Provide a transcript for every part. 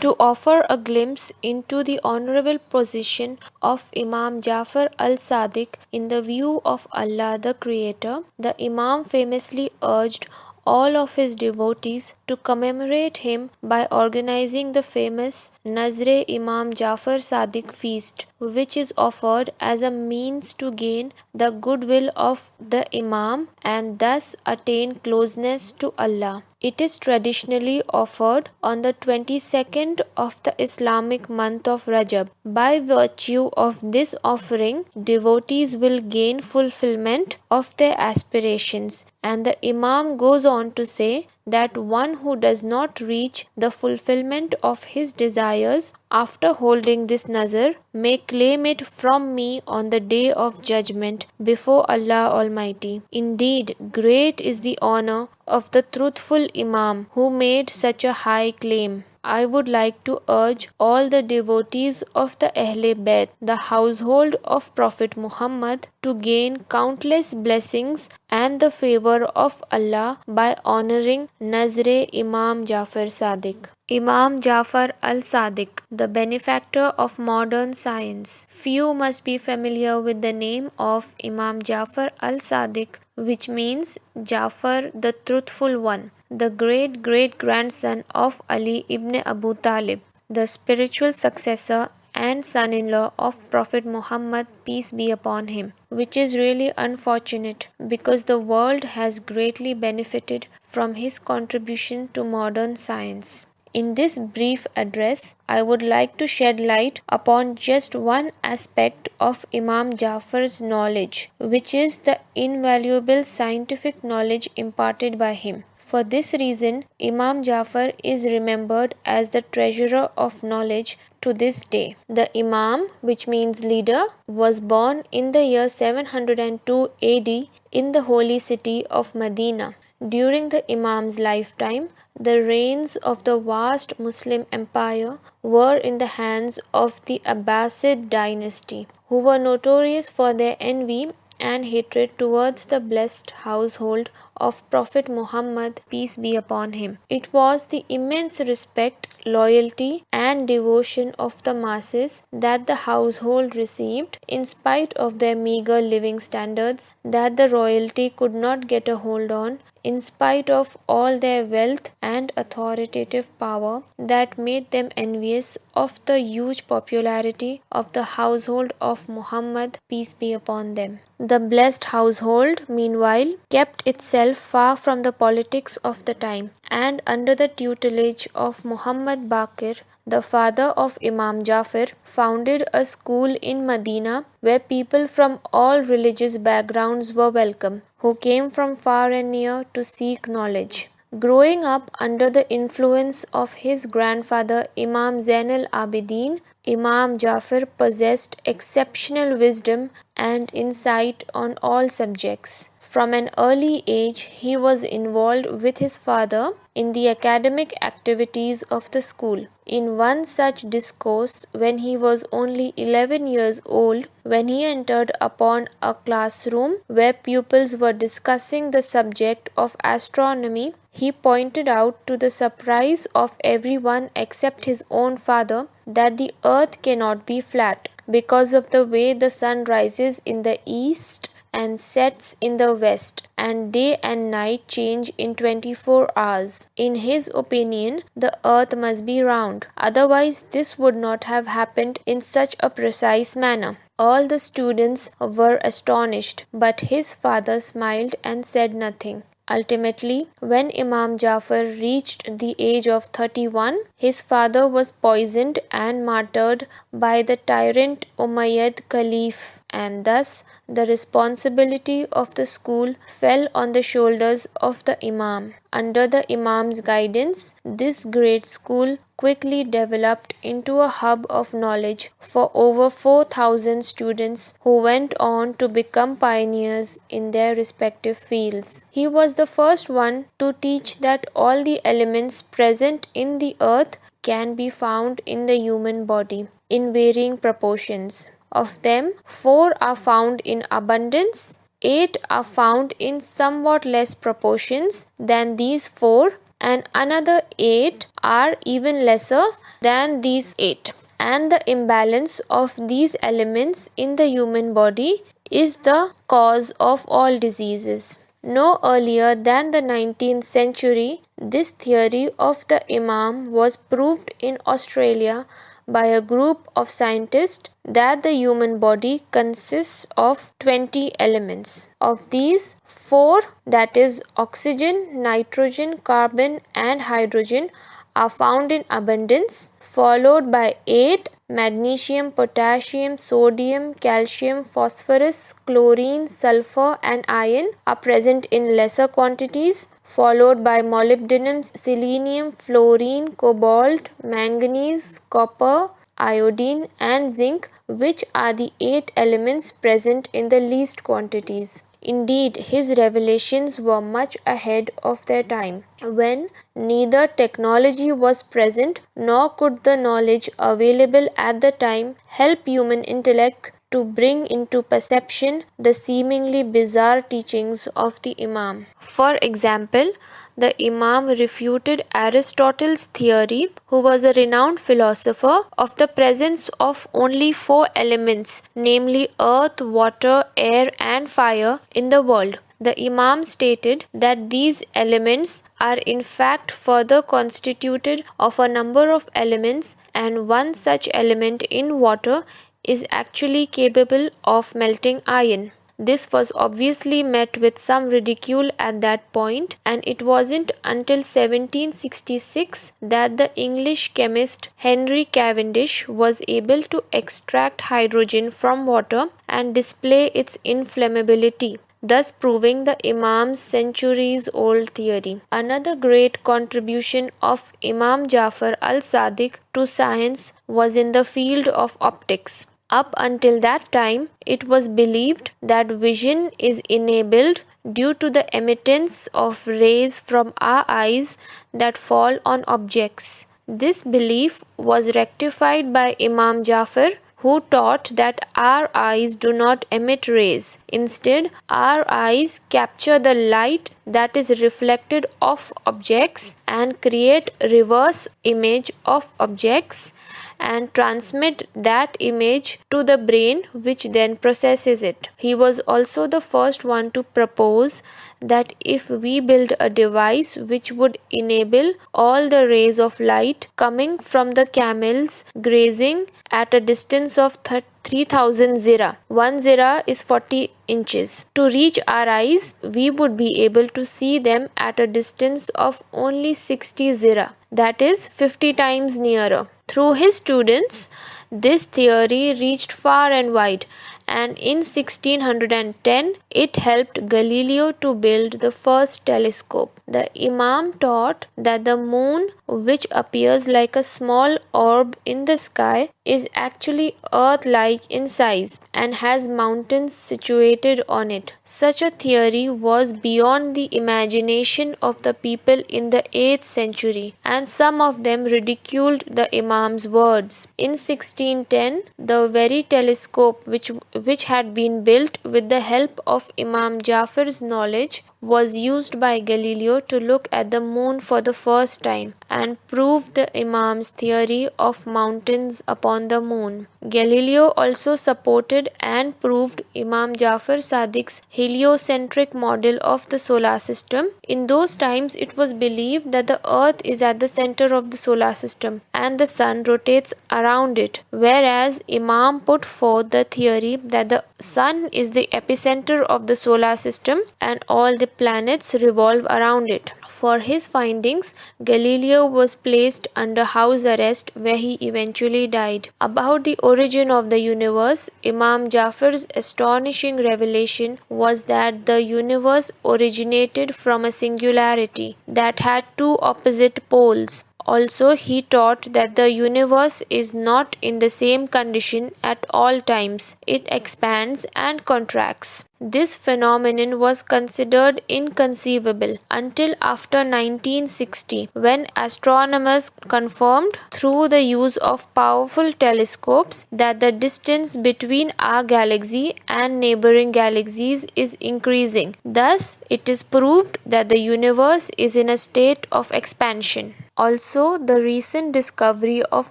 To offer a glimpse into the honorable position of Imam Jafar al-Sadiq in the view of Allah the Creator, the Imam famously urged all of his devotees to commemorate him by organizing the famous Nazre Imam Jafar Sadiq feast, which is offered as a means to gain the goodwill of the Imam and thus attain closeness to Allah. It is traditionally offered on the 22nd of the Islamic month of Rajab. By virtue of this offering, devotees will gain fulfillment of their aspirations. And the Imam goes on to say that one who does not reach the fulfillment of his desires after holding this nazar may claim it from me on the day of judgment before Allah Almighty. Indeed, great is the honor of the truthful Imam who made such a high claim. I would like to urge all the devotees of the Ahle Bayt, the household of Prophet Muhammad, to gain countless blessings and the favor of Allah by honoring Nazre Imam Jafar Sadiq. Imam Jafar al-Sadiq, the benefactor of modern science. Few must be familiar with the name of Imam Jafar al-Sadiq, which means Jafar the Truthful One, the great-great-grandson of Ali ibn Abu Talib, the spiritual successor and son-in-law of Prophet Muhammad, peace be upon him, which is really unfortunate because the world has greatly benefited from his contribution to modern science. In this brief address, I would like to shed light upon just one aspect of Imam Jafar's knowledge, which is the invaluable scientific knowledge imparted by him. For this reason, Imam Jafar is remembered as the treasurer of knowledge to this day. The Imam, which means leader, was born in the year 702 AD in the holy city of Medina. During the Imam's lifetime, the reins of the vast Muslim empire were in the hands of the Abbasid dynasty, who were notorious for their envy and hatred towards the blessed household of Prophet Muhammad, peace be upon him. It was the immense respect, loyalty, and devotion of the masses that the household received, in spite of their meager living standards, that the royalty could not get a hold on, in spite of all their wealth and authoritative power that made them envious of the huge popularity of the household of Muhammad, peace be upon them. The blessed household, meanwhile, kept itself far from the politics of the time, and under the tutelage of Muhammad Baqir, the father of Imam Jafar, founded a school in Medina where people from all religious backgrounds were welcome, who came from far and near to seek knowledge. Growing up under the influence of his grandfather Imam Zain al-Abidin, Imam Jafar possessed exceptional wisdom and insight on all subjects. From an early age, he was involved with his father in the academic activities of the school. In one such discourse, when he was only 11 years old, when he entered upon a classroom where pupils were discussing the subject of astronomy, he pointed out to the surprise of everyone except his own father that the earth cannot be flat because of the way the sun rises in the east and sets in the west, and day and night change in 24 hours. In his opinion, the earth must be round, otherwise this would not have happened in such a precise manner. All the students were astonished, but his father smiled and said nothing. Ultimately, when Imam Jafar reached the age of 31, his father was poisoned and martyred by the tyrant Umayyad Caliph, and thus the responsibility of the school fell on the shoulders of the Imam. Under the Imam's guidance, this great school quickly developed into a hub of knowledge for over 4,000 students who went on to become pioneers in their respective fields. He was the first one to teach that all the elements present in the earth can be found in the human body in varying proportions. Of them, 4 are found in abundance, 8 are found in somewhat less proportions than these 4, and another 8 are even lesser than these 8. And the imbalance of these elements in the human body is the cause of all diseases. No earlier than the 19th century, this theory of the Imam was proved in Australia by a group of scientists that the human body consists of 20 elements. Of these, 4, that is oxygen, nitrogen, carbon, and hydrogen, are found in abundance, followed by 8, magnesium, potassium, sodium, calcium, phosphorus, chlorine, sulfur, and iron are present in lesser quantities, followed by molybdenum, selenium, fluorine, cobalt, manganese, copper, iodine, and zinc, which are the 8 elements present in the least quantities. Indeed, his revelations were much ahead of their time, when neither technology was present nor could the knowledge available at the time help human intellect to bring into perception the seemingly bizarre teachings of the Imam. For example, the Imam refuted Aristotle's theory, who was a renowned philosopher, of the presence of only 4 elements, namely earth, water, air, and fire, in the world. The Imam stated that these elements are in fact further constituted of a number of elements, and one such element in water is actually capable of melting iron. This was obviously met with some ridicule at that point, and it wasn't until 1766 that the English chemist Henry Cavendish was able to extract hydrogen from water and display its inflammability, thus proving the Imam's centuries-old theory. Another great contribution of Imam Jafar al-Sadiq to science was in the field of optics. Up until that time, it was believed that vision is enabled due to the emittance of rays from our eyes that fall on objects. This belief was rectified by Imam Jafar, who taught that our eyes do not emit rays. Instead, our eyes capture the light that is reflected off objects and create reverse image of objects and transmit that image to the brain, which then processes it. He was also the first one to propose that if we build a device which would enable all the rays of light coming from the camels grazing at a distance of 3000 zira. 1 zira is 40 inches. To reach our eyes, we would be able to see them at a distance of only 60 zira, that is 50 times nearer. Through his students, this theory reached far and wide, and in 1610 it helped Galileo to build the first telescope. The Imam taught that the moon, which appears like a small orb in the sky, is actually Earth-like in size and has mountains situated on it. Such a theory was beyond the imagination of the people in the 8th century, and some of them ridiculed the Imam's words. In 1610, the very telescope which had been built with the help of Imam Jafar's knowledge was used by Galileo to look at the moon for the first time and prove the Imam's theory of mountains upon the moon. Galileo also supported and proved Imam Jafar Sadiq's heliocentric model of the solar system. In those times, it was believed that the earth is at the center of the solar system and the sun rotates around it, whereas Imam put forth the theory that the sun is the epicenter of the solar system and all the planets revolve around it. For his findings, Galileo was placed under house arrest, where he eventually died. About the origin of the universe, Imam Jafar's astonishing revelation was that the universe originated from a singularity that had 2 opposite poles. Also, he taught that the universe is not in the same condition at all times. It expands and contracts. This phenomenon was considered inconceivable until after 1960, when astronomers confirmed through the use of powerful telescopes that the distance between our galaxy and neighboring galaxies is increasing. Thus, it is proved that the universe is in a state of expansion. Also, the recent discovery of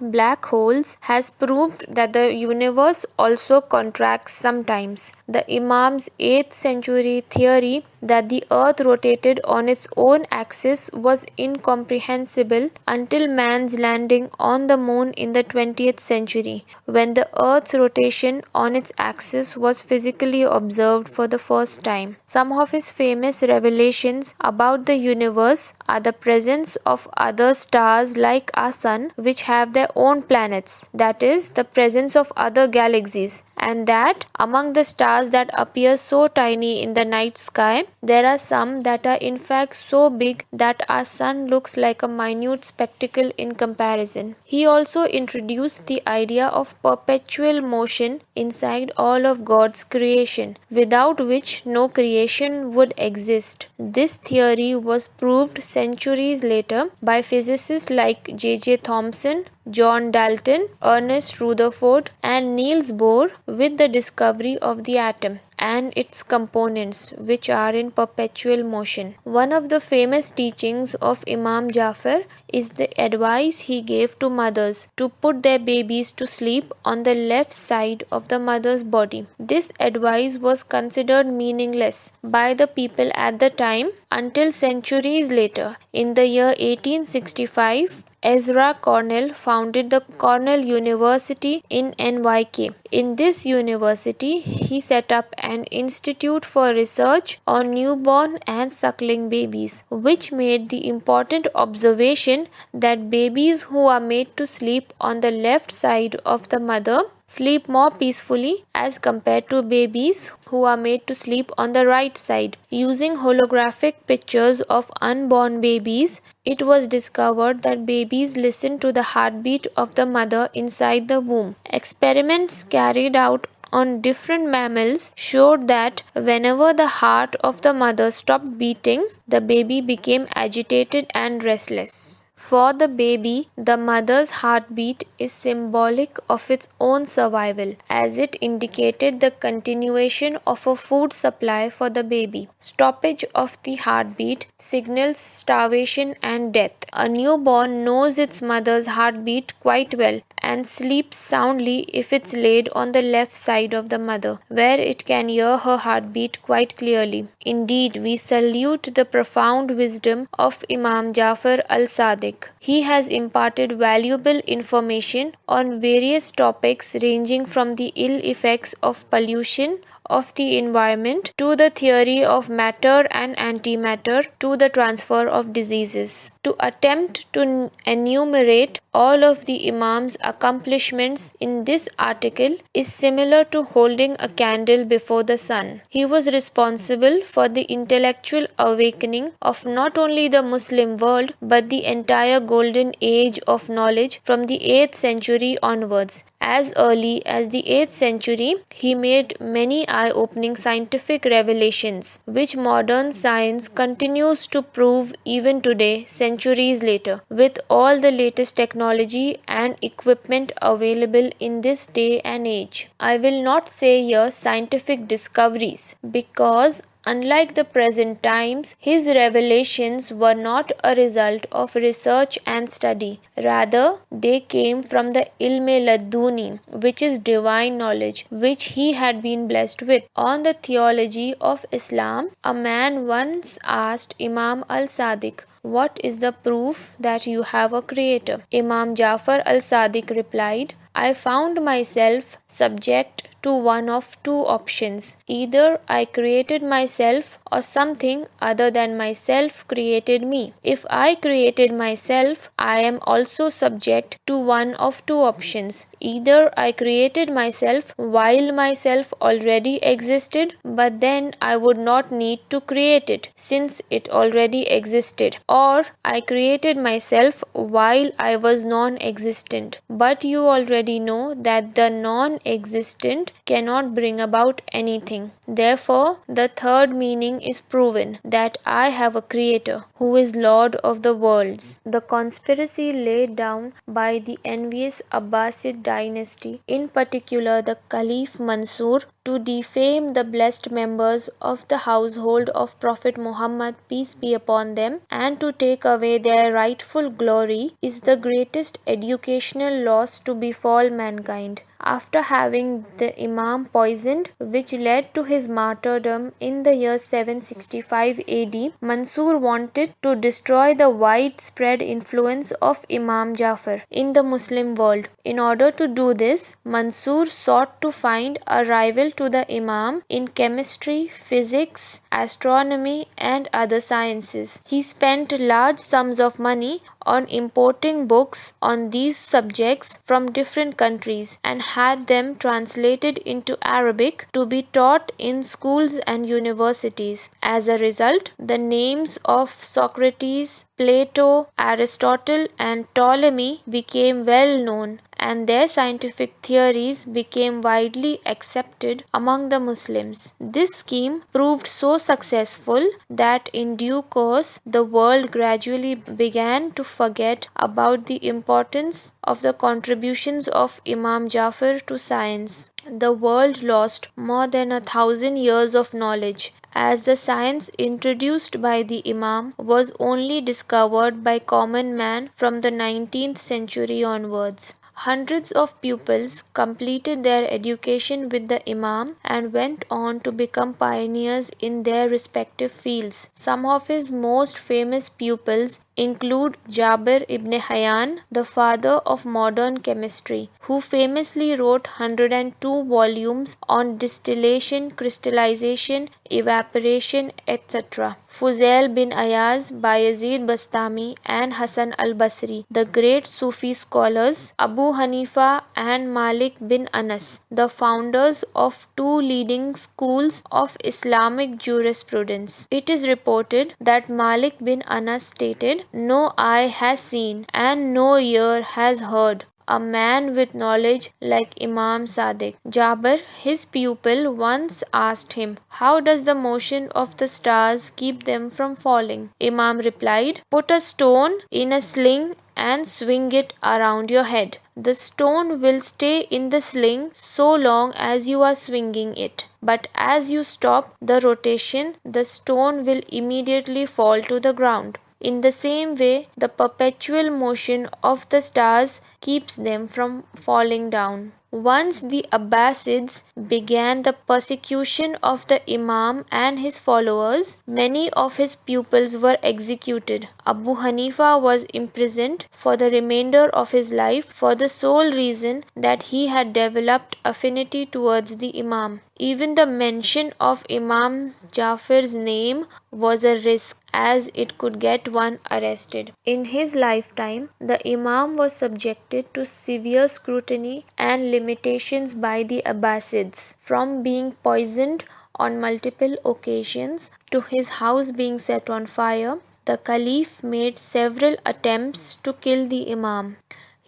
black holes has proved that the universe also contracts sometimes. The Imam's 8th century theory that the earth rotated on its own axis was incomprehensible until man's landing on the moon in the 20th century, when the earth's rotation on its axis was physically observed for the first time. Some of his famous revelations about the universe are the presence of other stars like our sun, which have their own planets, that is, the presence of other galaxies, and that among the stars that appear so tiny in the night sky, there are some that are in fact so big that our sun looks like a minute spectacle in comparison. He also introduced the idea of perpetual motion inside all of God's creation, without which no creation would exist. This theory was proved centuries later by physicists like J.J. Thomson, John Dalton, Ernest Rutherford, and Niels Bohr with the discovery of the atom and its components, which are in perpetual motion. One of the famous teachings of Imam Jafar is the advice he gave to mothers to put their babies to sleep on the left side of the mother's body. This advice was considered meaningless by the people at the time until centuries later. In the year 1865, Ezra Cornell founded the Cornell University in NYK. In this university, he set up an institute for research on newborn and suckling babies, which made the important observation that babies who are made to sleep on the left side of the mother sleep more peacefully as compared to babies who are made to sleep on the right side. Using holographic pictures of unborn babies, it was discovered that babies listen to the heartbeat of the mother inside the womb. Experiments carried out on different mammals showed that whenever the heart of the mother stopped beating, the baby became agitated and restless. For the baby, the mother's heartbeat is symbolic of its own survival, as it indicated the continuation of a food supply for the baby. Stoppage of the heartbeat signals starvation and death. A newborn knows its mother's heartbeat quite well and sleeps soundly if it's laid on the left side of the mother, where it can hear her heartbeat quite clearly. Indeed, we salute the profound wisdom of Imam Jafar al-Sadiq. He has imparted valuable information on various topics ranging from the ill effects of pollution of the environment to the theory of matter and antimatter to the transfer of diseases. To attempt to enumerate all of the Imam's accomplishments in this article is similar to holding a candle before the sun. He was responsible for the intellectual awakening of not only the Muslim world but the entire golden age of knowledge from the 8th century onwards. As early as the 8th century, he made many eye-opening scientific revelations, which modern science continues to prove even today, centuries later, with all the latest technology and equipment available in this day and age. I will not say here scientific discoveries, because unlike the present times, his revelations were not a result of research and study. Rather, they came from the ilme laduni, which is divine knowledge, which he had been blessed with. On the theology of Islam, a man once asked Imam al-Sadiq, "What is the proof that you have a creator?" Imam Jafar al-Sadiq replied, "I found myself subject to one of two options. Either I created myself or something other than myself created me. If I created myself, I am also subject to one of two options. Either I created myself while myself already existed, but then I would not need to create it since it already existed. Or I created myself while I was non-existent, but you already already know that the non-existent cannot bring about anything. Therefore, the third meaning is proven, that I have a creator who is Lord of the worlds. The conspiracy laid down by the envious Abbasid dynasty, in particular the Caliph Mansur, to defame the blessed members of the household of Prophet Muhammad, peace be upon them, and to take away their rightful glory, is the greatest educational loss to befall mankind. After having the Imam poisoned, which led to his martyrdom in the year 765 AD, Mansur wanted to destroy the widespread influence of Imam Jafar in the Muslim world. In order to do this, Mansur sought to find a rival to the Imam in chemistry, physics, astronomy, and other sciences. He spent large sums of money on importing books on these subjects from different countries and had them translated into Arabic to be taught in schools and universities. As a result, the names of Socrates, Plato, Aristotle, and Ptolemy became well known, and their scientific theories became widely accepted among the Muslims. This scheme proved so successful that in due course the world gradually began to forget about the importance of the contributions of Imam Jafar to science. The world lost more than 1,000 years of knowledge, as the science introduced by the Imam was only discovered by common man from the 19th century onwards. Hundreds of pupils completed their education with the Imam and went on to become pioneers in their respective fields. Some of his most famous pupils include Jabir ibn Hayyan, the father of modern chemistry, who famously wrote 102 volumes on distillation, crystallization, evaporation, etc. Fuzail bin Ayaz, Bayezid Bastami, and Hassan al-Basri, the great Sufi scholars, Abu Hanifa and Malik bin Anas, the founders of two leading schools of Islamic jurisprudence. It is reported that Malik bin Anas stated, "No eye has seen and no ear has heard a man with knowledge like Imam Sadiq." Jabir, his pupil, once asked him, "How does the motion of the stars keep them from falling?" Imam replied, "Put a stone in a sling and swing it around your head. The stone will stay in the sling so long as you are swinging it. But as you stop the rotation, the stone will immediately fall to the ground. In the same way, the perpetual motion of the stars keeps them from falling down." Once the Abbasids began the persecution of the Imam and his followers, many of his pupils were executed. Abu Hanifa was imprisoned for the remainder of his life for the sole reason that he had developed affinity towards the Imam. Even the mention of Imam Jafar's name was a risk, as it could get one arrested. In his lifetime, the Imam was subjected to severe scrutiny and limitations by the Abbasids, from being poisoned on multiple occasions to his house being set on fire. The Caliph made several attempts to kill the Imam.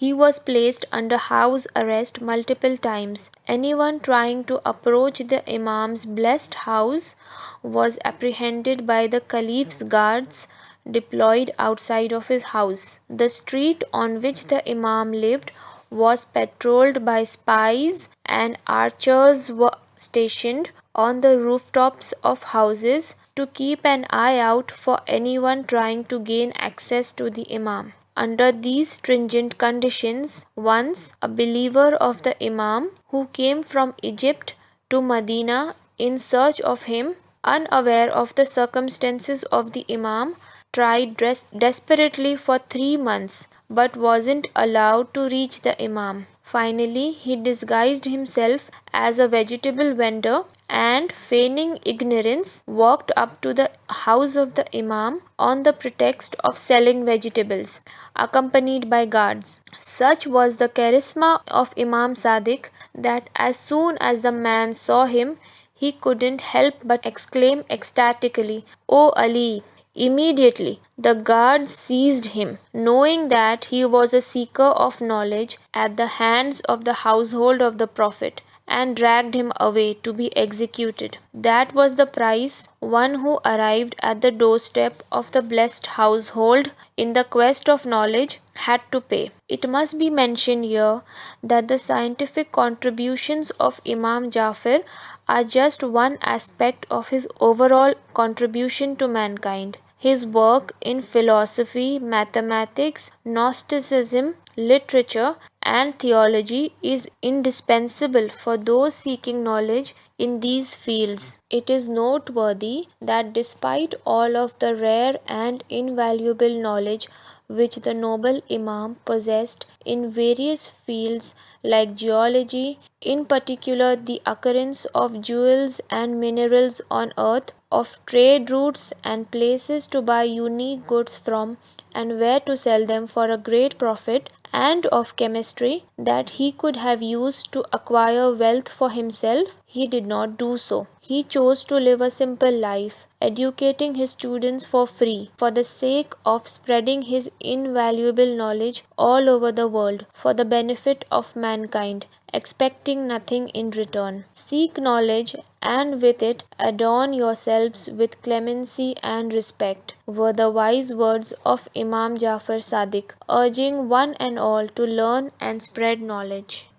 He was placed under house arrest multiple times. Anyone trying to approach the Imam's blessed house was apprehended by the Caliph's guards deployed outside of his house. The street on which the Imam lived was patrolled by spies, and archers were stationed on the rooftops of houses to keep an eye out for anyone trying to gain access to the Imam. Under these stringent conditions, once a believer of the Imam who came from Egypt to Medina in search of him, unaware of the circumstances of the Imam, tried desperately for 3 months but wasn't allowed to reach the Imam. Finally, he disguised himself as a vegetable vendor and, feigning ignorance, walked up to the house of the Imam on the pretext of selling vegetables, accompanied by guards. Such was the charisma of Imam Sadiq that as soon as the man saw him, he couldn't help but exclaim ecstatically, "O Ali, Immediately the guards seized him, knowing that he was a seeker of knowledge at the hands of the household of the Prophet, and dragged him away to be executed. That was the price one who arrived at the doorstep of the blessed household in the quest of knowledge had to pay. It must be mentioned here that the scientific contributions of Imam Jafar are just one aspect of his overall contribution to mankind. His work in philosophy, mathematics, Gnosticism, literature, and theology is indispensable for those seeking knowledge in these fields. It is noteworthy that despite all of the rare and invaluable knowledge which the noble Imam possessed in various fields like geology, in particular the occurrence of jewels and minerals on earth, of trade routes and places to buy unique goods from and where to sell them for a great profit, and of chemistry that he could have used to acquire wealth for himself, he did not do so. He chose to live a simple life, educating his students for free, for the sake of spreading his invaluable knowledge all over the world, for the benefit of mankind, expecting nothing in return. Seek knowledge, and with it adorn yourselves with clemency and respect, were the wise words of Imam Jafar Sadiq, urging one and all to learn and spread knowledge.